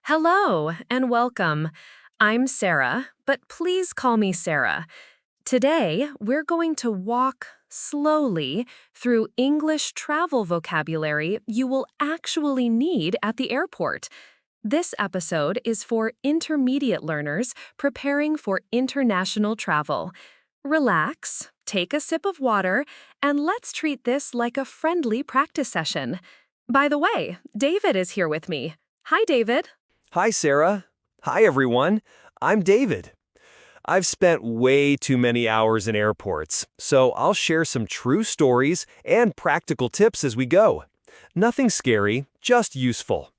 Hello and welcome. I'm Sarah, but please call me Sarah. Today, we're going to walk slowly through English travel vocabulary you will actually need at the airport. This episode is for intermediate learners preparing for international travel. Relax, take a sip of water, and let's treat this like a friendly practice session. By the way, David is here with me. Hi, David. Hi, Sarah. Hi, everyone. I'm David. I've spent way too many hours in airports, so I'll share some true stories and practical tips as we go. Nothing scary, just useful.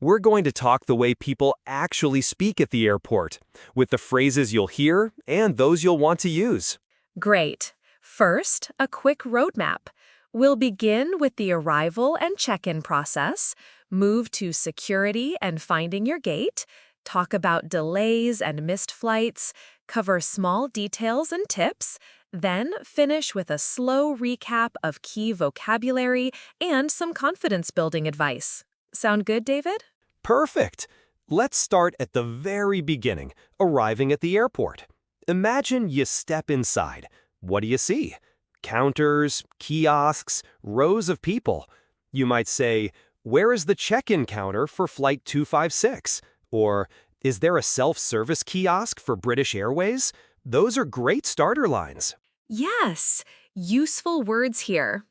We're going to talk the way people actually speak at the airport, with the phrases you'll hear and those you'll want to use. Great. First, a quick roadmap. We'll begin with the arrival and check-in process, move to security and finding your gate, talk about delays and missed flights, cover small details and tips, then finish with a slow recap of key vocabulary and some confidence-building advice. Sound good, David? Perfect. Let's start at the very beginning, arriving at the airport. Imagine you step inside. What do you see? Counters, kiosks, rows of people. You might say, "Where is the check-in counter for Flight 256? Or, "Is there a self-service kiosk for British Airways?" Those are great starter lines. Yes, useful words here.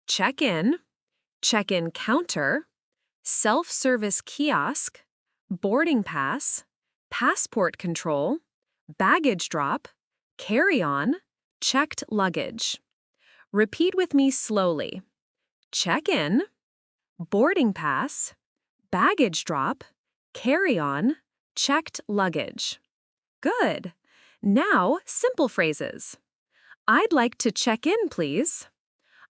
Check-in counter, self-service kiosk, boarding pass, passport control, baggage drop, carry-on, checked luggage. Repeat with me slowly. Check-in, boarding pass, baggage drop, carry-on, checked luggage. Good. Now, simple phrases. I'd like to check in, please.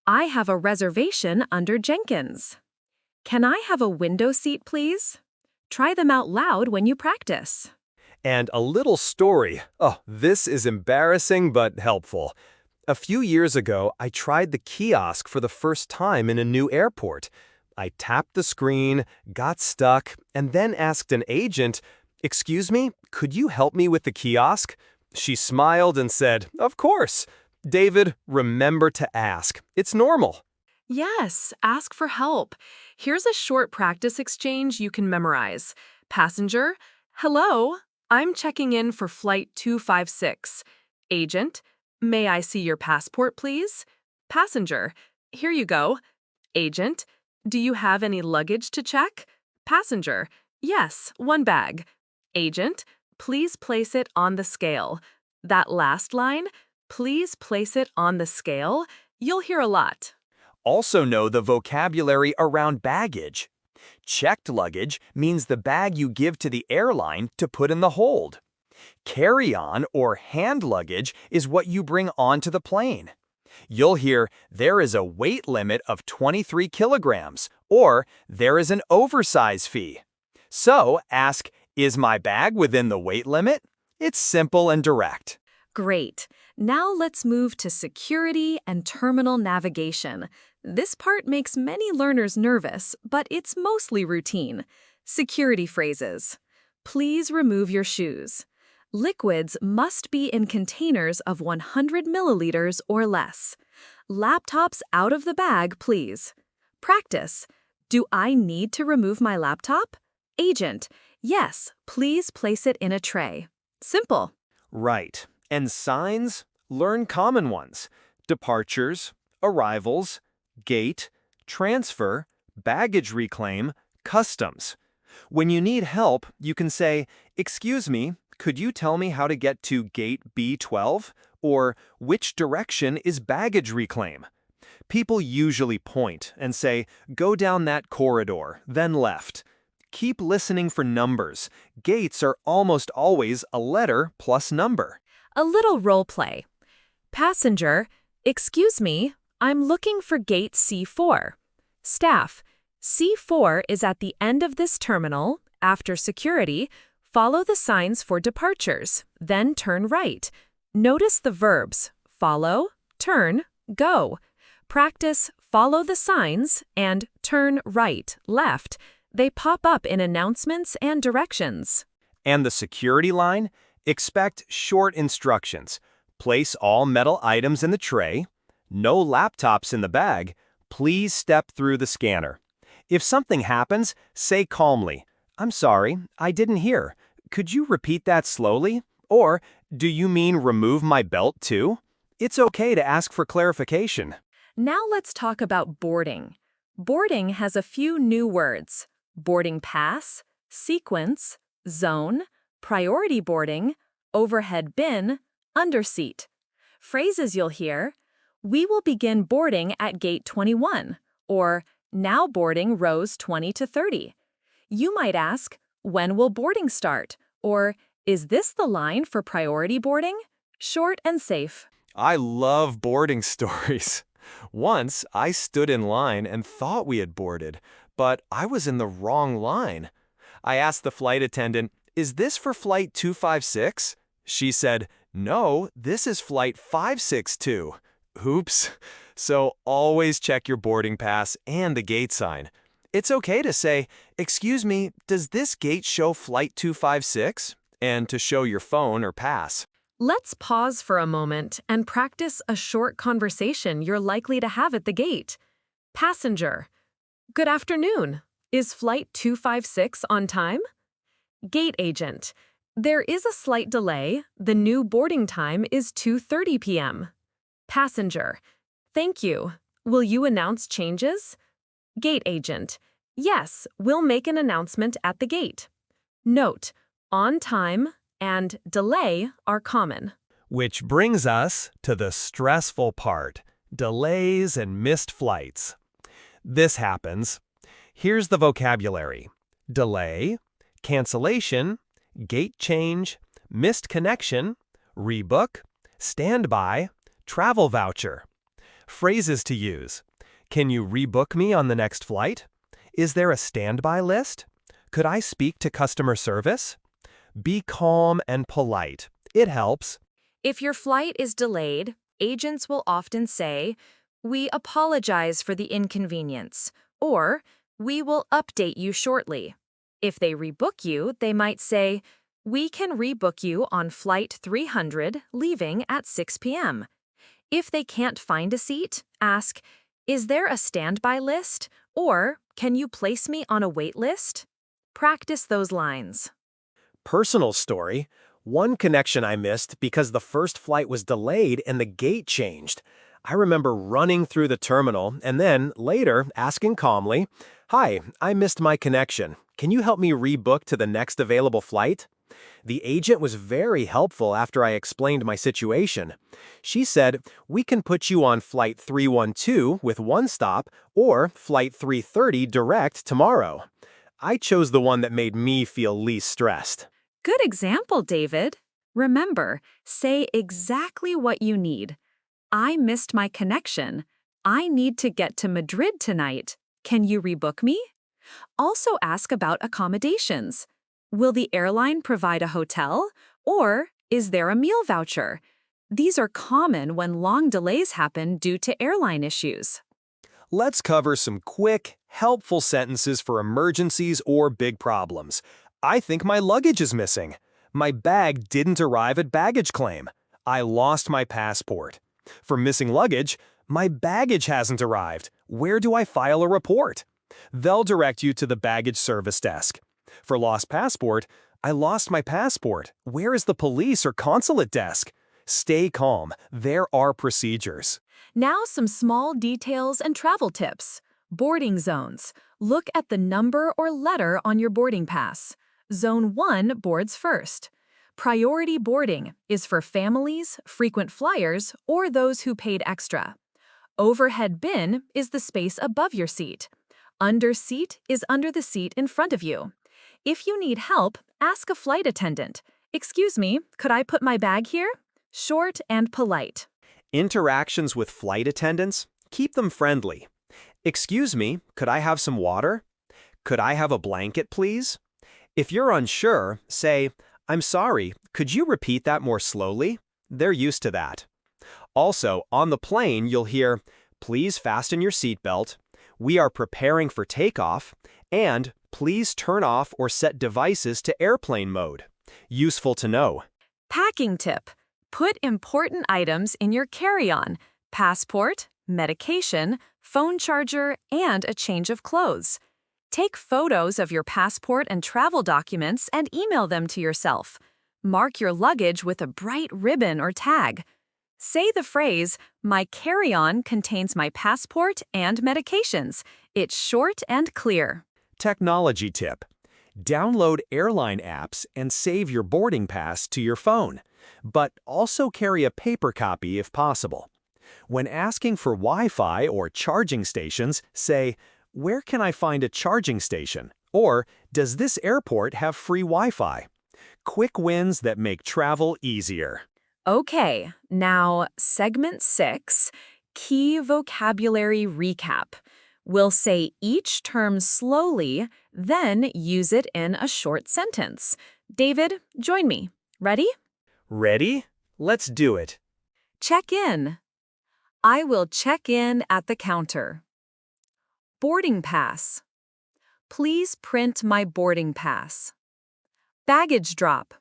I have a reservation under Jenkins. Can I have a window seat, please? Try them out loud when you practice. And a little story. Oh, this is embarrassing but helpful. A few years ago, I tried the kiosk for the first time in a new airport. I tapped the screen, got stuck, and then asked an agent, "Excuse me, could you help me with the kiosk?" She smiled and said, "Of course. David, remember to ask. It's normal." Yes, ask for help. Here's a short practice exchange you can memorize. Passenger, hello, I'm checking in for Flight 256. Agent, may I see your passport, please? Passenger, here you go. Agent, do you have any luggage to check? Passenger, yes, one bag. Agent, please place it on the scale. That last line, please place it on the scale, you'll hear a lot. Also know the vocabulary around baggage. Checked luggage means the bag you give to the airline to put in the hold. Carry-on or hand luggage is what you bring onto the plane. You'll hear, "There is a weight limit of 23 kilograms," or "There is an oversize fee." So ask, "Is my bag within the weight limit?" It's simple and direct. Great. Now let's move to security and terminal navigation. This part makes many learners nervous, but it's mostly routine. Security phrases. Please remove your shoes. Liquids must be in containers of 100 milliliters or less. Laptops out of the bag, please. Practice. Do I need to remove my laptop? Agent. Yes, please place it in a tray. Simple. Right. And signs? Learn common ones. Departures, arrivals, gate, transfer, baggage reclaim, customs. When you need help, you can say, "Excuse me, could you tell me how to get to gate B12?" Or, "Which direction is baggage reclaim?" People usually point and say, "Go down that corridor, then left." Keep listening for numbers. Gates are almost always a letter plus number. A little role play. Passenger, excuse me, I'm looking for gate C4. Staff, C4 is at the end of this terminal. After security, follow the signs for departures, then turn right. Notice the verbs follow, turn, go. Practice follow the signs and turn right, left. They pop up in announcements and directions. And the security line? Expect short instructions. Place all metal items in the tray. No laptops in the bag. Please step through the scanner. If something happens, say calmly, "I'm sorry, I didn't hear. Could you repeat that slowly?" Or, "Do you mean remove my belt too?" It's okay to ask for clarification. Now let's talk about boarding. Boarding has a few new words: boarding pass, sequence, zone, priority boarding, overhead bin, underseat. Phrases you'll hear: we will begin boarding at gate 21, or now boarding rows 20 to 30. You might ask, when will boarding start? Or, is this the line for priority boarding? Short and safe. I love boarding stories. Once, I stood in line and thought we had boarded, but I was in the wrong line. I asked the flight attendant, "Is this for flight 256? She said, "No, this is flight 562. Oops. So always check your boarding pass and the gate sign. It's okay to say, "Excuse me, does this gate show flight 256? And to show your phone or pass. Let's pause for a moment and practice a short conversation you're likely to have at the gate. Passenger: good afternoon. Is flight 256 on time? Gate agent: there is a slight delay. The new boarding time is 2:30 p.m. Passenger: thank you. Will you announce changes? Gate agent: yes, we'll make an announcement at the gate. Note: on time and delay are common. Which brings us to the stressful part: delays and missed flights. This happens. Here's the vocabulary: delay, cancellation, gate change, missed connection, rebook, standby, travel voucher. Phrases to use: can you rebook me on the next flight? Is there a standby list? Could I speak to customer service? Be calm and polite. It helps. If your flight is delayed, agents will often say, "We apologize for the inconvenience," or "We will update you shortly." If they rebook you, they might say, "We can rebook you on flight 300 leaving at 6 p.m." If they can't find a seat, ask, "Is there a standby list?" or "Can you place me on a wait list?" Practice those lines. Personal story: one connection I missed because the first flight was delayed and the gate changed. I remember running through the terminal and then, later, asking calmly, "Hi, I missed my connection. Can you help me rebook to the next available flight?" The agent was very helpful after I explained my situation. She said, "We can put you on flight 312 with one stop or flight 330 direct tomorrow." I chose the one that made me feel least stressed. Good example, David. Remember, say exactly what you need. I missed my connection. I need to get to Madrid tonight. Can you rebook me? Also ask about accommodations. Will the airline provide a hotel? Or is there a meal voucher? These are common when long delays happen due to airline issues. Let's cover some quick, helpful sentences for emergencies or big problems. I think my luggage is missing. My bag didn't arrive at baggage claim. I lost my passport. For missing luggage, my baggage hasn't arrived. Where do I file a report? They'll direct you to the baggage service desk. For lost passport, I lost my passport. Where is the police or consulate desk? Stay calm. There are procedures. Now some small details and travel tips. Boarding zones. Look at the number or letter on your boarding pass. Zone 1 boards first. Priority boarding is for families, frequent flyers, or those who paid extra. Overhead bin is the space above your seat. Under seat is under the seat in front of you. If you need help, ask a flight attendant. "Excuse me, could I put my bag here?" Short and polite. Interactions with flight attendants, keep them friendly. "Excuse me, could I have some water? Could I have a blanket, please?" If you're unsure, say, "I'm sorry, could you repeat that more slowly?" They're used to that. Also, on the plane, you'll hear, "Please fasten your seatbelt," "We are preparing for takeoff," and Please turn off or set devices to airplane mode. Useful to know. Packing tip. Put important items in your carry-on: passport, medication, phone charger, and a change of clothes. Take photos of your passport and travel documents and email them to yourself. Mark your luggage with a bright ribbon or tag. Say the phrase, "My carry-on contains my passport and medications." It's short and clear. Technology tip. Download airline apps and save your boarding pass to your phone, but also carry a paper copy if possible. When asking for Wi-Fi or charging stations, say, "Where can I find a charging station?" Or, "Does this airport have free Wi-Fi?" Quick wins that make travel easier. Okay, now segment 6, key vocabulary recap. We'll say each term slowly, then use it in a short sentence. David, join me. Ready? Ready? Let's do it. Check in. I will check in at the counter. Boarding pass. Please print my boarding pass. Baggage drop.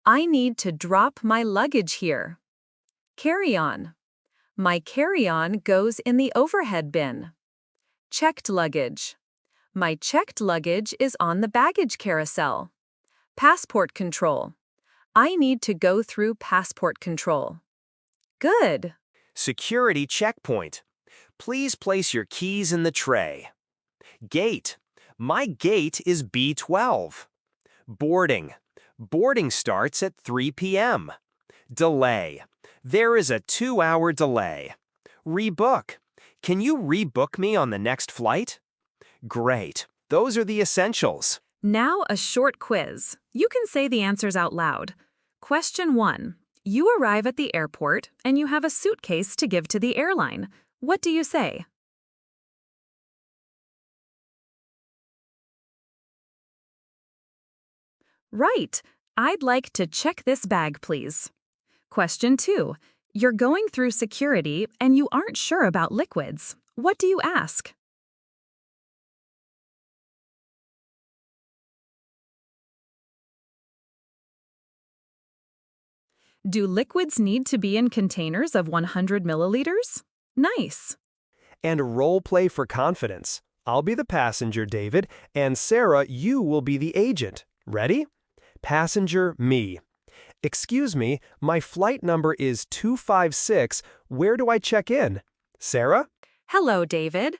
I need to drop my luggage here. Carry-on. My carry-on goes in the overhead bin. Checked luggage. My checked luggage is on the baggage carousel. Passport control. I need to go through passport control. Good. Security checkpoint. Please place your keys in the tray. Gate. My gate is B12. Boarding. Boarding starts at 3 p.m. Delay. There is a 2-hour delay. Rebook. Can you rebook me on the next flight? Great. Those are the essentials. Now a short quiz. You can say the answers out loud. Question 1. You arrive at the airport and you have a suitcase to give to the airline. What do you say? Right. I'd like to check this bag, please. Question 2. You're going through security and you aren't sure about liquids. What do you ask? Do liquids need to be in containers of 100 milliliters? Nice. And role play for confidence. I'll be the passenger, David, and Sarah, you will be the agent. Ready? Passenger, me. Excuse me, my flight number is 256. Where do I check in? Sarah? Hello, David.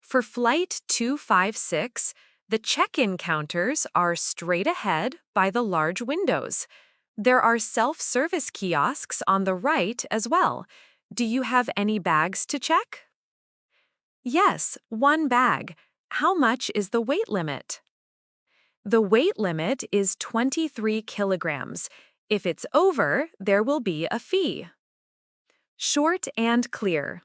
For Flight 256, the check-in counters are straight ahead by the large windows. There are self-service kiosks on the right as well. Do you have any bags to check? Yes, 1 bag. How much is the weight limit? The weight limit is 23 kilograms. If it's over, there will be a fee. Short and clear.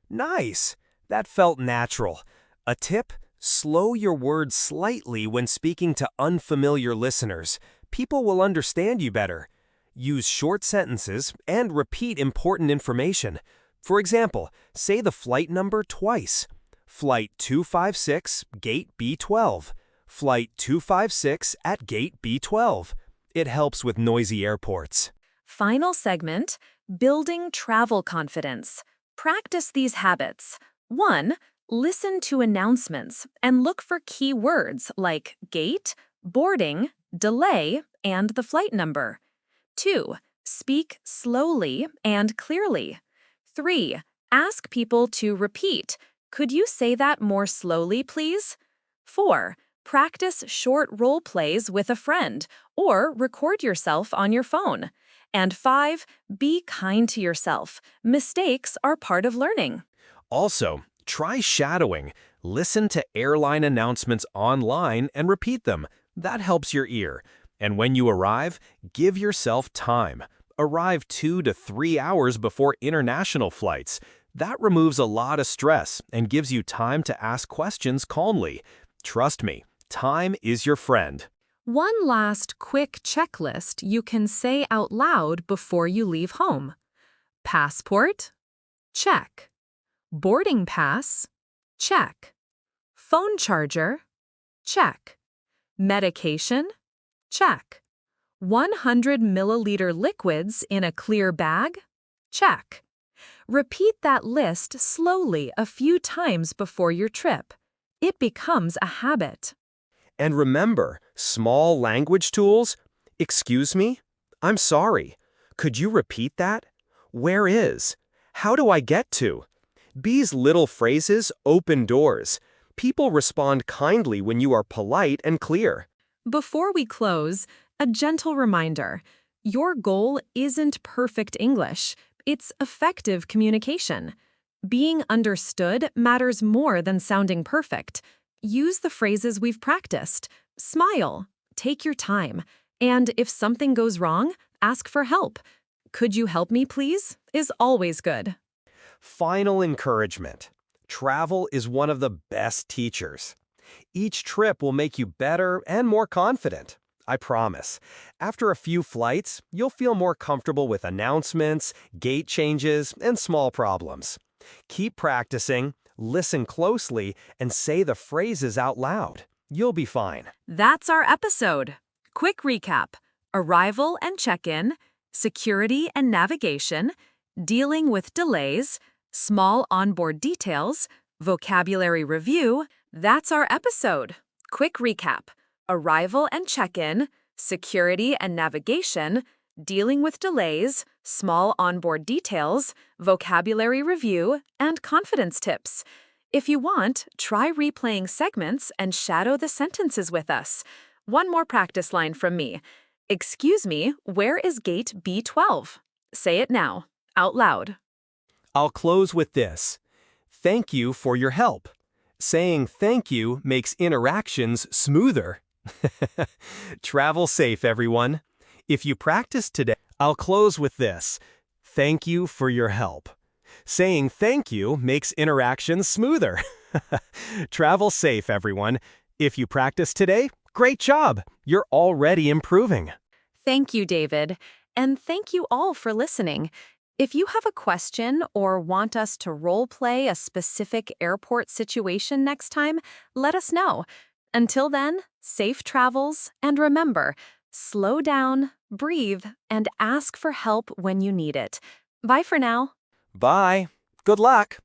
Nice. That felt natural. A tip? Slow your words slightly when speaking to unfamiliar listeners. People will understand you better. Use short sentences and repeat important information. For example, say the flight number twice. Flight 256, Gate B12. Flight 256 at Gate B12. It helps with noisy airports. Final segment, building travel confidence. Practice these habits. 1. Listen to announcements and look for key words like gate, boarding, delay, and the flight number. 2. Speak slowly and clearly. 3. Ask people to repeat. Could you say that more slowly, please? 4. Practice short role plays with a friend or record yourself on your phone. And 5. Be kind to yourself. Mistakes are part of learning. Also, try shadowing. Listen to airline announcements online and repeat them. That helps your ear. And when you arrive, give yourself time. Arrive 2 to 3 hours before international flights. That removes a lot of stress and gives you time to ask questions calmly. Trust me, time is your friend. One last quick checklist you can say out loud before you leave home. Passport? Check. Boarding pass? Check. Phone charger? Check. Medication? Check. 100 milliliter liquids in a clear bag? Check. Repeat that list slowly a few times before your trip. It becomes a habit. And remember, small language tools. Excuse me? I'm sorry. Could you repeat that? Where is? How do I get to? These little phrases open doors. People respond kindly when you are polite and clear. Before we close, a gentle reminder. Your goal isn't perfect English. It's effective communication. Being understood matters more than sounding perfect. Use the phrases we've practiced. Smile. Take your time. And if something goes wrong, ask for help. Could you help me, please? Is always good. Final encouragement. Travel is one of the best teachers. Each trip will make you better and more confident. I promise. After a few flights, you'll feel more comfortable with announcements, gate changes, and small problems. Keep practicing, listen closely, and say the phrases out loud. You'll be fine. That's our episode. Quick recap. Arrival and check-in, security and navigation, dealing with delays, small onboard details, vocabulary review. That's our episode. Quick recap. Arrival and check-in, security and navigation, dealing with delays, small onboard details, vocabulary review, and confidence tips. If you want, try replaying segments and shadow the sentences with us. One more practice line from me. Excuse me, where is gate B12? Say it now, out loud. I'll close with this. Thank you for your help. Saying thank you makes interactions smoother. Travel safe, everyone. If you practice today, I'll close with this. Thank you for your help. Saying thank you makes interactions smoother. Travel safe, everyone. If you practice today, great job. You're already improving. Thank you, David. And thank you all for listening. If you have a question or want us to role-play a specific airport situation next time, let us know. Until then, safe travels, and remember, slow down, breathe, and ask for help when you need it. Bye for now. Bye. Good luck.